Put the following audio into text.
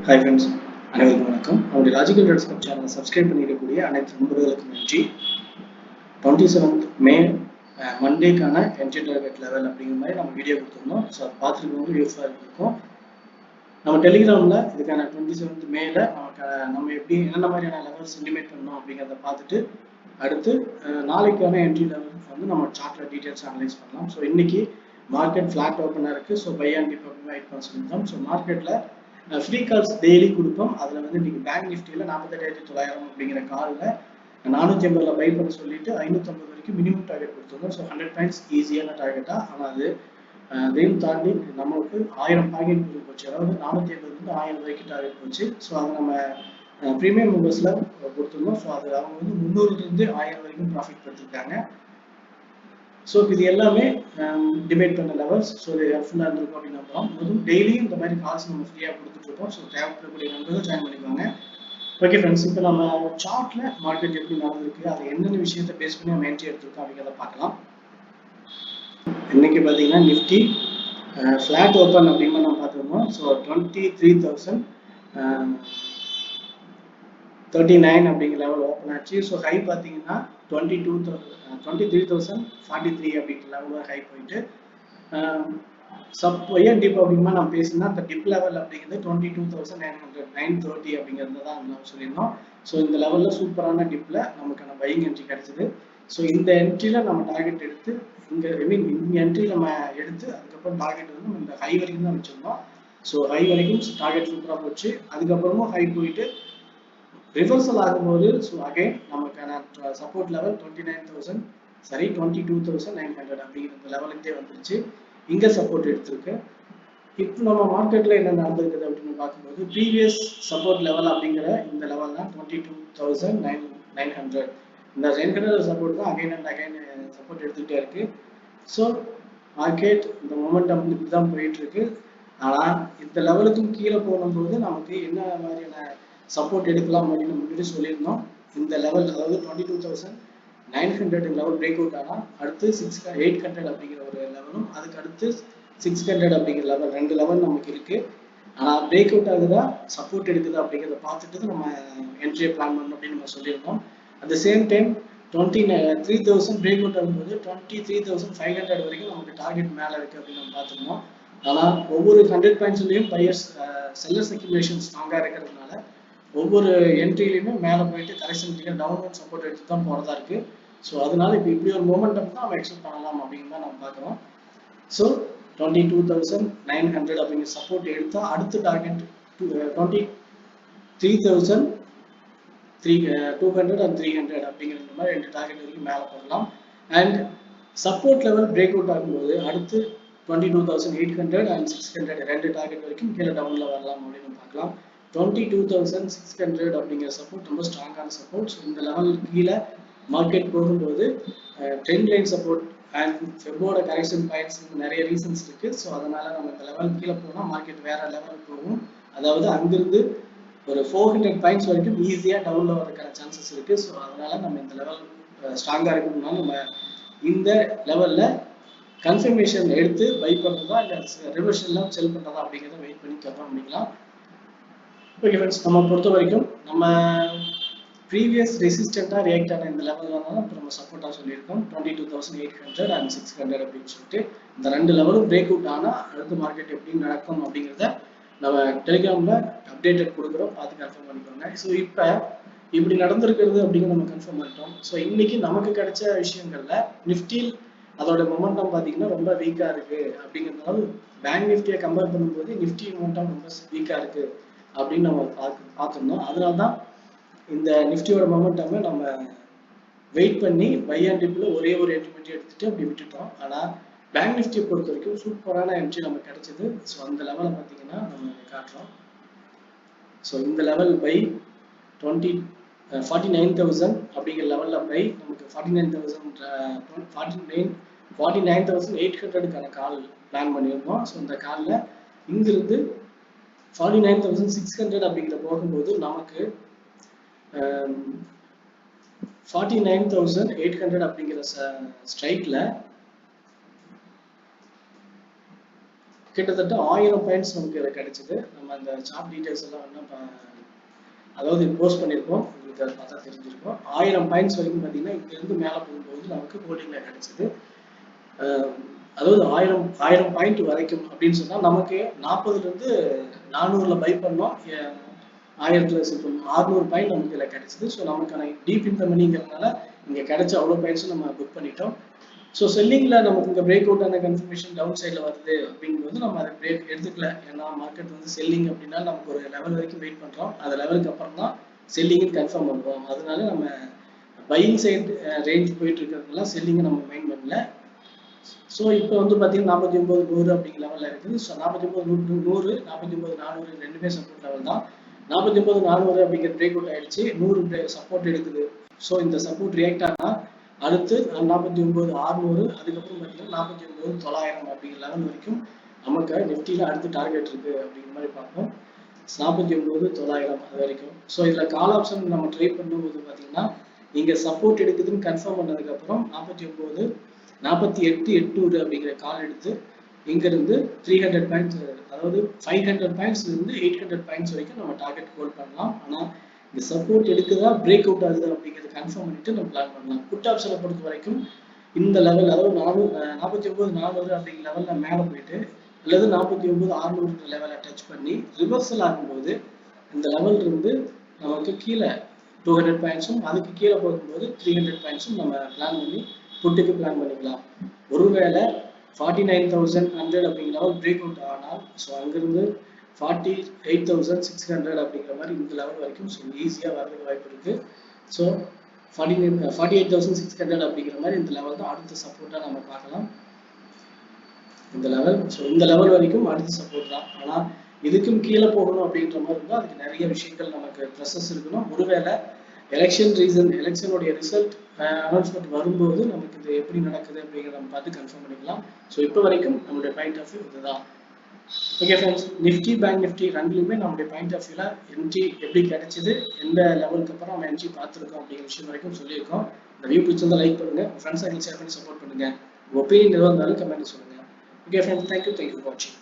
Hi friends, அனைவருக்கும் வணக்கம். நம்முடைய லாஜிக்கல் ட்ரேட்ஸ் சேனலை சப்ஸ்கிரைப் பண்ணியிருக்கக்கூடிய அனைத்து நண்பர்களுக்கும் நன்றி. 27th மே மண்டேக்கான என்ட்ரி டார்கெட் லெவல் அப்படிங்கிற மாதிரி நம்ம வீடியோ கொடுத்துருந்தோம். ஸோ அதை பார்த்துருக்கவங்க யூஸ்ஃபுல்லாக இருக்கும். நம்ம டெலிகிராமில் இதுக்கான 27th மேல நம்ம எப்படி என்னென்ன மாதிரியான லெவல்ஸ் இன்டிமேட் பண்ணணும் அப்படிங்கிறத பார்த்துட்டு அடுத்து நாளைக்கான என்ட்ரி லெவல் வந்து நம்ம சார்ட்டில் டீட்டெயில்ஸ் அனலைஸ் பண்ணலாம். ஸோ இன்னைக்கு மார்க்கெட் ஃபிளாட் ஓப்பனாக இருக்குது. ஸோ பை அண்ட் டிப் அப்படின்னு வெயிட் பண்ண சொல்லியிருந்தோம். ஸோ மார்க்கெட்டில் ஃப்ரீ கால்ஸ் டெய்லி கொடுப்போம். அதில் வந்து இன்னைக்கு பேங்க் நிஃப்டியில் 48,900 அப்படிங்கிற காலில் 450 பை பண்ண சொல்லிட்டு 550 வரைக்கும் மினிமம் டார்கெட் கொடுத்துருந்தோம். ஸோ 100 பாயிண்ட்ஸ் ஈஸியான டார்கெட்டா. ஆனால் அது அதையும் தாண்டி நம்மளுக்கு 1000 பாக்கெட் போச்சு. அதாவது 450 1000 வரைக்கும் டார்கெட் போச்சு. ஸோ அதை நம்ம ப்ரீமியம் மெம்பர்ஸ்ல கொடுத்துருந்தோம். ஸோ அது அவங்க வந்து 300 1000 வரைக்கும் ப்ராஃபிட் பெற்றிருக்காங்க. ஸோ இது எல்லாமே டிபேட் பண்ண லெவல்ஸ். ஸோ இது ஹெல்ப்ஃபுல்லாக இருந்திருக்கும் அப்படின்னு நம்புறோம். அதுவும் டெய்லியும் இந்த மாதிரி கால்ஸ் நம்ம ஃப்ரீயாக கொடுத்துட்ருக்கோம். ஸோ தேவைப்படக்கூடிய நண்பர்கள் ஜாயின் பண்ணிக்குவாங்க. ஓகே ஃப்ரெண்ட்ஸ், இப்போ நம்ம சார்ட்ல மார்க்கெட் எப்படி நடந்திருக்கு, அது என்னென்ன விஷயத்தை பேஸ் பண்ணி நம்ம என்ட்ரி எடுத்திருக்கோம் அப்படிங்கிறத பார்க்கலாம். இன்னைக்கு பார்த்தீங்கன்னா நிஃப்டி ஃபிளாட் ஓப்பன் அப்படின்னு நம்ம பார்த்துருந்தோம். ஸோ 23,039 அப்படிங்கிற லெவல் ஓப்பன் ஆச்சு. ஸோ ஹை பார்த்தீங்கன்னா 23,043 அப்படிங்கிற லெவலில் ஹை போயிட்டு ஏன் டிப் அப்படின்னா நம்ம பேசினா அந்த டிப் லெவல் அப்படிங்கிறது 22,900 930 அப்படிங்கிறது தான் நம்ம சொல்லியிருந்தோம். ஸோ இந்த லெவலில் சூப்பரான டிப்ல நமக்கான பையிங் என்ட்ரி கிடைச்சிது. ஸோ இந்த என்ட்ரியில் நம்ம டார்கெட் எடுத்து இந்த என்ட்ரி நம்ம எடுத்து அதுக்கப்புறம் டார்கெட் வந்து நம்ம இந்த ஹை வரைக்கும் தான் வச்சிருந்தோம். ஸோ ஹை வரைக்கும் டார்கெட் சூப்பராக போச்சு. அதுக்கப்புறமும் ஹை போயிட்டு ரிவர்சல் ஆகும்போது ஸோ அகைன் நமக்கான சப்போர்ட் லெவல் 22,900 அப்படிங்கிற லெவலுக்கே வந்துருச்சு. இங்கே சப்போர்ட் எடுத்திருக்கு. இப்போ நம்ம மார்க்கெட்டில் என்ன நடந்திருக்குது அப்படின்னு பார்க்கும்போது ப்ரீவியஸ் சப்போர்ட் லெவல் அப்படிங்கிற இந்த லெவல் தான் 22,900. இந்த 900 சப்போர்ட் தான் அகைன் அண்ட் அகைன் சப்போர்ட் எடுத்துக்கிட்டே இருக்கு. ஸோ மார்க்கெட் இந்த மொமெண்டம் இப்படி தான் போயிட்டு இருக்கு. ஆனால் இந்த லெவலுக்கும் கீழே போகும்போது நமக்கு என்ன மாதிரியான சப்போர்ட் எடுக்கலாம் அப்படின்னு முன்னாடி சொல்லியிருந்தோம். இந்த லெவல் அதாவது 22,900 லெவல் பிரேக் அவுட் ஆனால் அடுத்து 800 அப்படிங்கிற ஒரு லெவலும் அதுக்கு அடுத்து 600 அப்படிங்கிற லெவல், ரெண்டு லெவல் நமக்கு இருக்கு. ஆனால் பிரேக் அவுட் ஆகுதா சப்போர்ட் எடுக்குதா அப்படிங்கிறத பார்த்துட்டு நம்ம என்ட்ரியை பிளான் பண்ணணும் அப்படின்னு நம்ம சொல்லியிருந்தோம். At the same time 23,000 break out ஆகும்போது 23,500 வரைக்கும் நமக்கு டார்கெட் மேலே இருக்கு அப்படின்னு நம்ம பார்த்துருந்தோம். ஆனால் ஒவ்வொரு 100 பாயிண்ட்ஸ்லையும் பையர்ஸ் செல்லர்ஸ் அக்யூமுலேஷன் ஸ்ட்ராங்காக இருக்கிறதுனால ஒவ்வொரு என்ட்ரிலையுமே மேலே போயிட்டு கரெக்ஷன் டவுன்வர்ட் சப்போர்ட் எடுத்து தான் போகிறதா இருக்கு. ஸோ அதனால இப்போ இப்படி ஒரு மொமெண்டம் தான் நம்ம எக்ஸ்பெக்ட் பண்ணலாம் அப்படின்னு தான் நம்ம பார்க்குறோம். ஸோ 22,900 அப்படிங்கிற சப்போர்ட் எடுத்தா அடுத்த டார்கெட் 23,200 and 300 அப்படிங்கிற மாதிரி ரெண்டு டார்கெட் வரைக்கும் மேலே போகலாம். And support level break out ஆகும்போது அடுத்து 22,800 and 600 ரெண்டு டார்கெட் வரைக்கும் கீழே டவுன்ல வரலாம் அப்படின்னு பார்க்கலாம். 22,600 அப்படிங்கிற சப்போர்ட் ரொம்ப ஸ்ட்ராங்கான சப்போர்ட். ஸோ இந்த லெவல் கீழே மார்க்கெட் போகும்போது ட்ரெண்ட் லைன் சப்போர்ட் அண்ட் ஃபெப்போட கரெக்ஷன் பாயிண்ட்ஸ் நிறைய ரீசன்ஸ் இருக்கு. ஸோ அதனால நம்ம இந்த லெவல் கீழே போனால் மார்க்கெட் வேற லெவலுக்கு போகும். அதாவது அங்கிருந்து ஒரு 400 பாயிண்ட்ஸ் வரைக்கும் ஈஸியாக டவுன்ல வரதுக்கான சான்சஸ் இருக்கு. ஸோ அதனால நம்ம இந்த லெவல் ஸ்ட்ராங்காக இருக்கணும்னா நம்ம இந்த லெவல்ல கன்ஃபர்மேஷன் எடுத்து பை பண்ணுறதா இல்லை ரிவர்ஷன்ல செல் பண்ணுறதா அப்படிங்கிறத வெயிட் பண்ணி கன்ஃபார்ம் பண்ணிக்கலாம். ஓகே ஃப்ரெண்ட்ஸ், நம்ம பொறுத்த வரைக்கும் நம்ம ப்ரீவியஸ் ரெசிஸ்டண்டாக ரியாக்ட் ஆன இந்த லெவலில் தான் இப்போ நம்ம சப்போர்ட்டாக சொல்லியிருக்கோம். 22,800 and 600 அப்படின்னு சொல்லிட்டு இந்த ரெண்டு லெவலும் பிரேக் அவுட் ஆனால் அடுத்த மார்க்கெட் எப்படி நடக்கும் அப்படிங்கிறத நம்ம டெலிகிராமில் அப்டேட்டட் கொடுக்குறோம், பார்த்து கன்ஃபார்ம் பண்ணிக்கோங்க. ஸோ இப்போ இப்படி நடந்திருக்கிறது அப்படிங்கிற நம்ம கன்ஃபார்ம் பண்ணிட்டோம். ஸோ இன்னைக்கு நமக்கு கிடைச்ச விஷயங்கள்ல நிஃப்டி அதோட மொமெண்டம் பார்த்தீங்கன்னா ரொம்ப வீக்காக இருக்கு அப்படிங்கிறதுனால பேங்க் நிஃப்டியை கம்பேர் பண்ணும்போது நிஃப்டி மொமெண்டம் ரொம்ப வீக்காக இருக்கு அப்படின்னு நம்ம பார்த்துருந்தோம். அதனால தான் இந்த நிஃப்டியோட மொமெண்டம் நம்ம வெயிட் பண்ணி பை அண்ட் டிப்ல ஒரே ஒரு என்ட்ரி மட்டும் எடுத்துட்டு அப்படி விட்டுட்டோம். ஆனால் பேங்க் நிஃப்டியை பொறுத்த வரைக்கும் சூப்பரான என்ட்ரி நமக்கு கிடைச்சது. ஸோ அந்த லெவலை பார்த்தீங்கன்னா நம்ம காட்டுறோம். ஸோ இந்த லெவல் பை 49,000 அப்படிங்கிற லெவலில் பை நமக்கு 49,800க்கான கால் பிளான் பண்ணியிருந்தோம். ஸோ இந்த காலில் இங்கிருந்து 49,600 அப்படிங்கிற போகும்போது நமக்கு 49,800 அப்படிங்கிற ஸ்ட்ரைக்ல கிட்டத்தட்ட 1000 பாயிண்ட்ஸ் நமக்கு இதில் கிடைச்சிது. நம்ம அந்த சார்ட் டீடைல்ஸ் எல்லாம் இன்னும் அதாவது போஸ்ட் பண்ணியிருக்கோம், உங்களுக்கு அதை பார்த்தா தெரிஞ்சிருக்கும். 1000 பாயிண்ட்ஸ் வரைக்கும் பார்த்தீங்கன்னா இங்கிருந்து மேலே போகும்போது நமக்கு ஹோல்டிங்கில் கிடைச்சிது. அதாவது 1000 பாயிண்ட் வரைக்கும் அப்படின்னு சொன்னால் நமக்கு 40லேருந்து 400ல் பை பண்ணோம், 600 பாயிண்ட் நமக்கு இதில் கிடைச்சிது. ஸோ நமக்கான டீப் இந்த மணிங்கிறதுனால இங்கே கிடைச்ச அவ்வளோ பாயிண்ட்ஸும் நம்ம புக் பண்ணிட்டோம். ஸோ செல்லிங்கில் நமக்கு இங்கே பிரேக் அவுட் ஆன கன்ஃபர்மேஷன் டவுன் சைடில் வருது அப்படிங்கும்போது நம்ம அதை பிரேக் எடுத்துக்கல. ஏன்னா மார்க்கெட் வந்து செல்லிங் அப்படின்னா நமக்கு ஒரு லெவல் வரைக்கும் வெயிட் பண்ணுறோம், அந்த லெவலுக்கு அப்புறம் தான் செல்லிங்னு கன்ஃபார்ம் பண்ணுறோம். அதனால நம்ம பையிங் சைடு ரேஞ்ச் போயிட்டு இருக்கிறதுனால செல்லிங்கை நம்ம மைண்ட் பண்ணல. ஸோ இப்போ வந்து பார்த்தீங்கன்னா 49,100 அப்படிங்கிற லெவலில் இருக்குது. ஸோ 49,100 49,400 ரெண்டுமே சப்போர்ட் லெவல் தான். 49,400 அப்படிங்கிற பிரேக் அவுட் ஆயிடுச்சு, 100 சப்போர்ட் எடுக்குது. ஸோ இந்த சப்போர்ட் ரியாக்ட் ஆனால் அடுத்து 49,600 அதுக்கப்புறம் பார்த்தீங்கன்னா 49,900 அப்படிங்கிற லெவல் வரைக்கும் நமக்கு நிஃப்டியில் அடுத்து டார்கெட் இருக்குது அப்படிங்கிற மாதிரி பார்ப்போம். 49,900 அது வரைக்கும். ஸோ இதில் கால் ஆப்ஷன் நம்ம ட்ரை பண்ணும்போது பார்த்தீங்கன்னா இங்கே சப்போர்ட் எடுக்குதுன்னு கன்ஃபார்ம் பண்ணதுக்கப்புறம் 48,800 அப்படிங்கிற கால் எடுத்து இங்கிருந்து 300 பாயிண்ட்ஸ், அதாவது 500 பாயிண்ட்ஸ்லேருந்து 800 பாயிண்ட்ஸ் வரைக்கும் நம்ம டார்கெட் ஹோல்ட் பண்ணலாம். ஆனால் இந்த சப்போர்ட் எடுக்குதா பிரேக் அவுட் ஆகுது அப்படிங்கிறத கன்ஃபார்ம் பண்ணிட்டு நம்ம பிளான் பண்ணலாம். புட் ஆப்ஷனை பொறுத்த வரைக்கும் இந்த லெவல், அதாவது 49,400 அப்படிங்கிற லெவலில் மேலே போயிட்டு அல்லது 49,600 லெவலை டச் பண்ணி ரிவர்சல் ஆகும்போது இந்த லெவல் இருந்து நமக்கு கீழே 200 பாயிண்ட்ஸும் அதுக்கு கீழே போகும்போது 300 பாயிண்ட்ஸும் நம்ம பிளான் பண்ணி புட்டுக்கு பிளான் பண்ணிக்கலாம். ஒருவேளை 49,100 அப்படிங்கிற லெவல் பிரேக் அவுட் ஆனால் ஸோ அங்கிருந்து 48,600 அப்படிங்கிற மாதிரி இந்த லெவல் வரைக்கும் ஸோ ஈஸியாக வரதுக்கு வாய்ப்பு இருக்குது. ஸோ 48,600 அப்படிங்கிற மாதிரி இந்த லெவல் தான் அடுத்த சப்போர்ட்டாக நம்ம பார்க்கலாம். இந்த லெவல், ஸோ இந்த லெவல் வரைக்கும் அடுத்த சப்போர்ட் தான். ஆனால் இதுக்கும் கீழே போகணும் அப்படின்ற மாதிரி இருந்தால் அதுக்கு நிறைய விஷயங்கள் நமக்கு ப்ரெசஸ் இருக்கணும். ஒருவேளை எலெக்ஷனுடைய ரிசல்ட் அனௌன்ஸ்மெண்ட் வரும்போது நமக்கு இது எப்படி நடக்குது அப்படிங்கிறத நம்ம பார்த்து கன்ஃபார்ம் பண்ணிக்கலாம். ஸோ இப்போ வரைக்கும் நம்மளுடைய பாயிண்ட் ஆஃப் வியூ இதுதான். Okay friends, Nifty bank Nifty ரெண்டுலையுமே நம்மளுடைய பாயிண்ட் ஆஃப் வியூவில் என்ட்ரி எப்படி கிடைச்சிது, எந்த லெவலுக்கு அப்புறம் நம்ம என்ட்ரி பார்த்துருக்கோம் அப்படிங்கிற விஷயம் வரைக்கும் சொல்லியிருக்கோம். இந்த வியூ பிடிச்சிருந்தா லைக் பண்ணுங்கள், உங்கள் ஃப்ரெண்ட்ஸ் சர்க்கிள் ஷேர் பண்ணி சப்போர்ட் பண்ணுங்கள். உங்கள் ஒப்பீனியன் எதுவாக இருந்தாலும் கமெண்ட் சொல்லுங்கள். ஓகே ஃப்ரெண்ட்ஸ், தேங்க்யூ ஃபார் வாட்சிங்.